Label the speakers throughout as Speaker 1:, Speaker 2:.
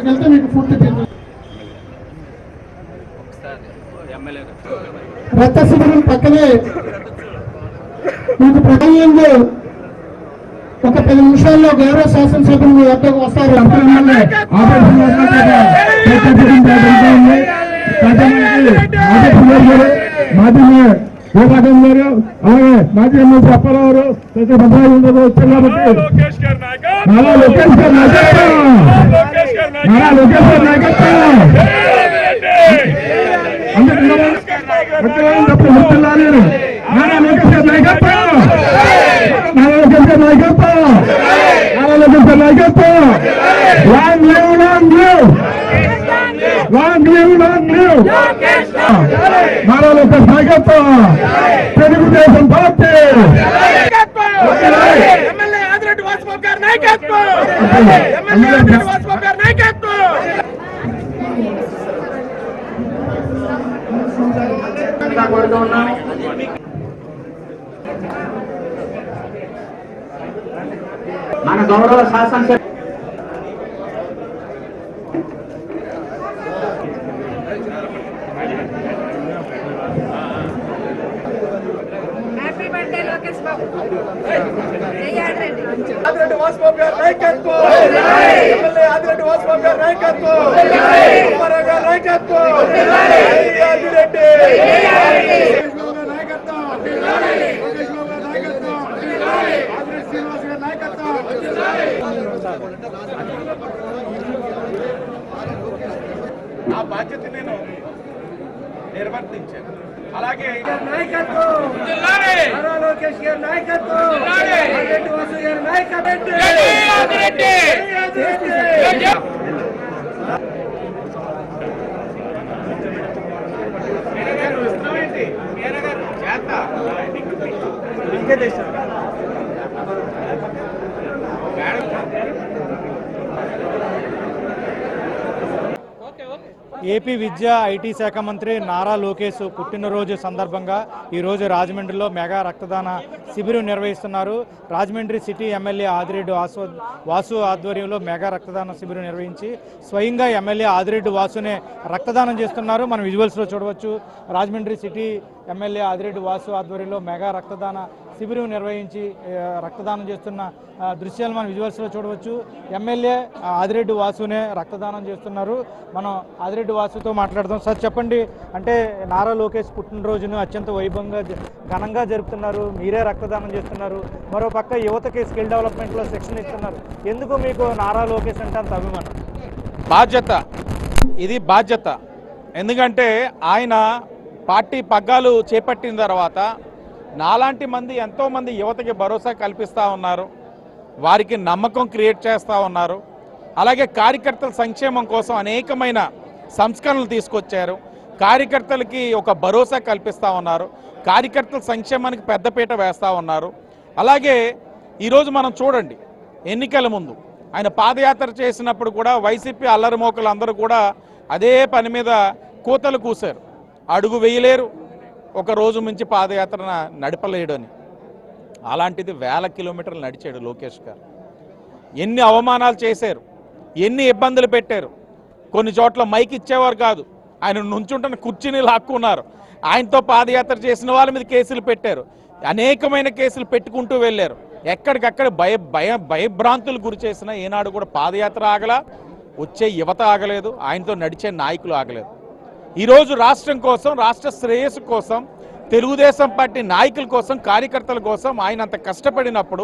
Speaker 1: అక్కడికి వెళ్తే మీకు పూర్తి తెలుసు. రక్త శిబిరం పక్కనే మీకు ప్రజల్లో ఒక 10 నిమిషాల్లో గౌరవ శాసనసభ్యులు మీ వద్దకు వస్తారు. భూపాఠం గారు అలాగే మాజీ ఎమ్మెల్సీ అప్పారావు గారు వచ్చారు కాబట్టి నారా లోకేష్ గారు నాయకత్వం, నారా లోకేష్ గారు నాయకత్వం నారా లోకేష్ గారు నాయకత్వం, నారా లోకేష్ గారు నాయకత్వం, నారా లోకేష్ గారు నాయకత్వం. Long live, long live, long live, long live Nara Lokesh నాయకత్వం. తెలుగుదేశం పార్టీ ఎమ్మెల్యే ఆదిరెడ్డి వాసుబాబు గారి నాయకత్వం, ఎమ్మెల్యే ఆదిరెడ్డి వాసుబాబు గారి నాయకత్వం.
Speaker 2: మన గౌరవ శాసనసభ ఆదిరెడ్డి వాసుబాబు గారి నాయకత్వం, ఎమ్మెల్యే ఆదిరెడ్డి వాసుబాబు గారి నాయకత్వం, అప్పారావు గారి నాయకత్వం, ఆదిరెడ్డి నాయకత్వం, లోకేష్ బాబు గారి నాయకత్వం, ఆదిరెడ్డి శ్రీనివాస్ గారి నాయకత్వం. ఆ బాధ్యత నేను నిర్వర్తించాను. అలాగే నాయకత్వం, లోకేష్ గారి నాయకత్వం, ఆదిరెడ్డి వాసు గారి నాయకత్వం.
Speaker 3: ఏపీ విద్యా ఐటీ శాఖ మంత్రి నారా లోకేష్ పుట్టినరోజు సందర్భంగా ఈరోజు రాజమండ్రిలో మెగా రక్తదాన శిబిరం నిర్వహిస్తున్నారు. రాజమండ్రి సిటీ ఎమ్మెల్యే ఆదిరెడ్డి వాసు ఆధ్వర్యంలో మెగా రక్తదాన శిబిరం నిర్వహించి స్వయంగా ఎమ్మెల్యే ఆదిరెడ్డి వాసునే రక్తదానం చేస్తున్నారు. మనం విజువల్స్లో చూడవచ్చు. రాజమండ్రి సిటీ ఎమ్మెల్యే ఆదిరెడ్డి వాసు ఆధ్వర్యంలో మెగా రక్తదాన శిబిరం నిర్వహించి రక్తదానం చేస్తున్న దృశ్యాలు మనం విజువల్స్లో చూడవచ్చు. ఎమ్మెల్యే ఆదిరెడ్డి వాసునే రక్తదానం చేస్తున్నారు. మనం ఆదిరెడ్డి వాసుతో మాట్లాడదాం. సార్ చెప్పండి, అంటే నారా లోకేష్ పుట్టినరోజును అత్యంత వైభవంగా ఘనంగా జరుపుతున్నారు, మీరే రక్తదానం చేస్తున్నారు, మరోపక్క యువతకి స్కిల్ డెవలప్మెంట్లో శిక్షణ ఇస్తున్నారు. ఎందుకు మీకు నారా లోకేష్ అంటే అంత అభిమానం?
Speaker 4: బాధ్యత, ఇది బాధ్యత. ఎందుకంటే ఆయన పార్టీ పగ్గాలు చేపట్టిన తర్వాత నాలాంటి మంది ఎంతోమంది యువతకి భరోసా కల్పిస్తూ ఉన్నారు, వారికి నమ్మకం క్రియేట్ చేస్తూ ఉన్నారు. అలాగే కార్యకర్తల సంక్షేమం కోసం అనేకమైన సంస్కరణలు తీసుకొచ్చారు. కార్యకర్తలకి ఒక భరోసా కల్పిస్తూ ఉన్నారు, కార్యకర్తల సంక్షేమానికి పెద్దపీట వేస్తూ ఉన్నారు. అలాగే ఈరోజు మనం చూడండి, ఎన్నికల ముందు ఆయన పాదయాత్ర చేసినప్పుడు కూడా వైసీపీ అల్లరిమోకలు అందరూ కూడా అదే పని మీద కూతలు కూశారు. అడుగు వేయలేరు, ఒక రోజు మించి పాదయాత్ర నడపలేడు అని. అలాంటిది 1000 కిలోమీటర్లు నడిచాడు లోకేష్ గారు. ఎన్ని అవమానాలు చేశారు, ఎన్ని ఇబ్బందులు పెట్టారు. కొన్ని చోట్ల మైక్ ఇచ్చేవారు కాదు, ఆయన నుంచుంటున్న కుర్చీని లాక్కున్నారు. ఆయనతో పాదయాత్ర చేసిన వాళ్ళ మీద కేసులు పెట్టారు, అనేకమైన కేసులు పెట్టుకుంటూ వెళ్ళారు. ఎక్కడికక్కడ భయభ్రాంతులు గురి చేసిన ఏనాడు కూడా పాదయాత్ర ఆగలా, వచ్చే యువత ఆగలేదు, ఆయనతో నడిచే నాయకులు ఆగలేదు. ఈరోజు రాష్ట్రం కోసం, రాష్ట్ర శ్రేయస్సు కోసం, తెలుగుదేశం పార్టీ నాయకుల కోసం, కార్యకర్తల కోసం ఆయన అంత కష్టపడినప్పుడు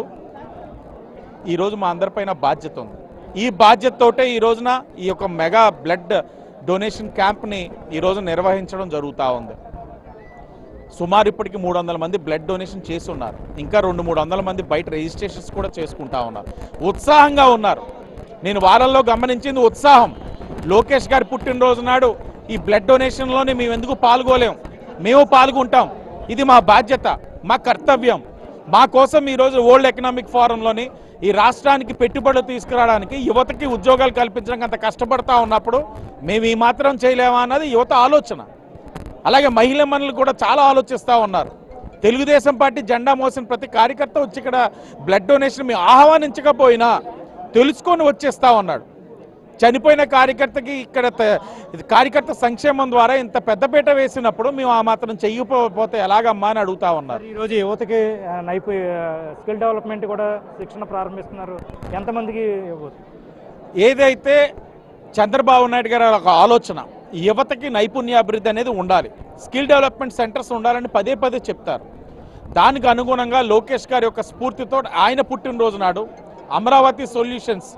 Speaker 4: ఈరోజు మా అందరిపైన బాధ్యత ఉంది. ఈ బాధ్యతతోటే ఈ రోజున ఈ యొక్క మెగా బ్లడ్ డొనేషన్ క్యాంప్ని ఈరోజు నిర్వహించడం జరుగుతూ ఉంది. సుమారు ఇప్పటికి 300 మంది బ్లడ్ డొనేషన్ చేసి ఉన్నారు. ఇంకా 200-300 మంది బయట రిజిస్ట్రేషన్స్ కూడా చేసుకుంటా ఉన్నారు. ఉత్సాహంగా ఉన్నారు. నేను వారంలో గమనించింది ఉత్సాహం. లోకేష్ గారి పుట్టినరోజు నాడు ఈ బ్లడ్ డొనేషన్లోనే మేము ఎందుకు పాల్గొలేం, మేము పాల్గొంటాం. ఇది మా బాధ్యత, మా కర్తవ్యం. మా కోసం ఈరోజు వరల్డ్ ఎకనామిక్ ఫోరంలోని ఈ రాష్ట్రానికి పెట్టుబడులు తీసుకురావడానికి, యువతకి ఉద్యోగాలు కల్పించడానికి అంత కష్టపడతా ఉన్నప్పుడు మేము ఈ మాత్రం చేయలేమా అన్నది యువత ఆలోచన. అలాగే మహిళా మనులు కూడా చాలా ఆలోచిస్తూ ఉన్నారు. తెలుగుదేశం పార్టీ జెండా మోసిన ప్రతి కార్యకర్త వచ్చి ఇక్కడ బ్లడ్ డొనేషన్ మేము ఆహ్వానించకపోయినా తెలుసుకొని వచ్చేస్తా ఉన్నాడు. చనిపోయిన కార్యకర్తకి ఇక్కడ కార్యకర్త సంక్షేమం ద్వారా ఇంత పెద్దపీట వేసినప్పుడు మేము ఆ మాత్రం చెయ్యకపోతే ఎలాగమ్మా అని అడుగుతా ఉన్నారు.
Speaker 3: ఈరోజు యువతకి స్కిల్ డెవలప్మెంట్ కూడా శిక్షణ ప్రారంభిస్తున్నారు. ఎంతమందికి
Speaker 4: ఏదైతే చంద్రబాబు నాయుడు గారి ఒక ఆలోచన యువతకి నైపుణ్యాభివృద్ధి అనేది ఉండాలి, స్కిల్ డెవలప్మెంట్ సెంటర్స్ ఉండాలని పదే పదే చెప్తారు. దానికి అనుగుణంగా లోకేష్ గారి యొక్క స్ఫూర్తితో ఆయన పుట్టినరోజు నాడు అమరావతి సొల్యూషన్స్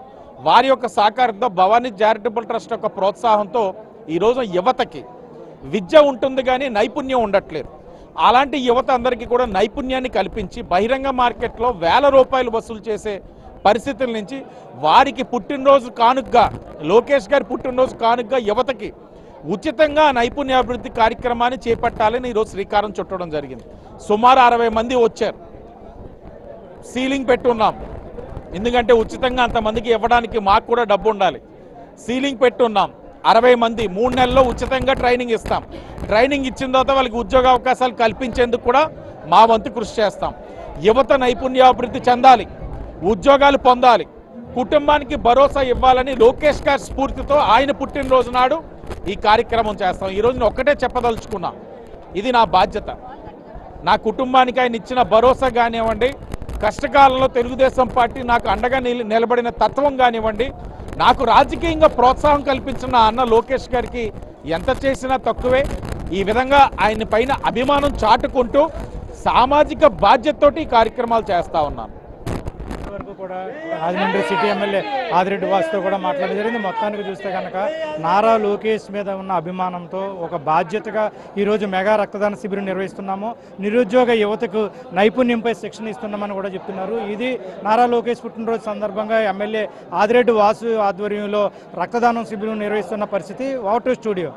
Speaker 4: వారి యొక్క సహకారంతో భవానీ చారిటబుల్ ట్రస్ట్ యొక్క ప్రోత్సాహంతో ఈరోజు యువతకి విద్య ఉంటుంది కానీ నైపుణ్యం ఉండట్లేదు. అలాంటి యువత అందరికీ కూడా నైపుణ్యాన్ని కల్పించి బహిరంగ మార్కెట్లో వేల రూపాయలు వసూలు చేసే పరిస్థితుల నుంచి వారికి పుట్టినరోజు కానుకగా, లోకేష్ గారి పుట్టినరోజు కానుకగా యువతకి ఉచితంగా నైపుణ్యాభివృద్ధి కార్యక్రమాన్ని చేపట్టాలని ఈరోజు శ్రీకారం చుట్టడం జరిగింది. సుమారు 60 మంది వచ్చారు. సీలింగ్ పెట్టున్నాం, ఎందుకంటే ఉచితంగా అంతమందికి ఇవ్వడానికి మాకు కూడా డబ్బు ఉండాలి. సీలింగ్ పెట్టున్నాం. 60 మంది 3 నెలల్లో ఉచితంగా ట్రైనింగ్ ఇస్తాం. ట్రైనింగ్ ఇచ్చిన తర్వాత వాళ్ళకి ఉద్యోగ అవకాశాలు కల్పించేందుకు కూడా మా వంతు కృషి చేస్తాం. యువత నైపుణ్యాభివృద్ధి చెందాలి, ఉద్యోగాలు పొందాలి, కుటుంబానికి భరోసా ఇవ్వాలని లోకేష్ గారి స్ఫూర్తితో ఆయన పుట్టినరోజు నాడు ఈ కార్యక్రమం చేస్తాం. ఈరోజు నేను ఒక్కటే చెప్పదలుచుకున్నా, ఇది నా బాధ్యత. నా కుటుంబానికి ఆయన ఇచ్చిన భరోసా కానివ్వండి, కష్టకాలంలో తెలుగుదేశం పార్టీ నాకు అండగా నిలబడిన తత్వం కానివ్వండి, నాకు రాజకీయంగా ప్రోత్సాహం కల్పించిన అన్న లోకేష్ గారికి ఎంత చేసినా తక్కువే. ఈ విధంగా ఆయన పైన అభిమానం చాటుకుంటూ సామాజిక బాధ్యతతోటి ఈ కార్యక్రమాలు చేస్తూ ఉన్నాను.
Speaker 3: వరకు కూడా రాజమండ్రి సిటీ ఎమ్మెల్యే ఆదిరెడ్డి వాసుతో కూడా మాట్లాడడం జరిగింది. మొత్తానికి చూస్తే కనుక నారా లోకేష్ మీద ఉన్న అభిమానంతో ఒక బాధ్యతగా ఈరోజు మెగా రక్తదాన శిబిరం నిర్వహిస్తున్నాము. నిరుద్యోగ యువతకు నైపుణ్యంపై శిక్షణ ఇస్తున్నామని కూడా చెప్తున్నారు. ఇది నారా లోకేష్ పుట్టినరోజు సందర్భంగా ఎమ్మెల్యే ఆదిరెడ్డి వాసు ఆధ్వర్యంలో రక్తదానం శిబిరం నిర్వహిస్తున్న పరిస్థితి. Water studio.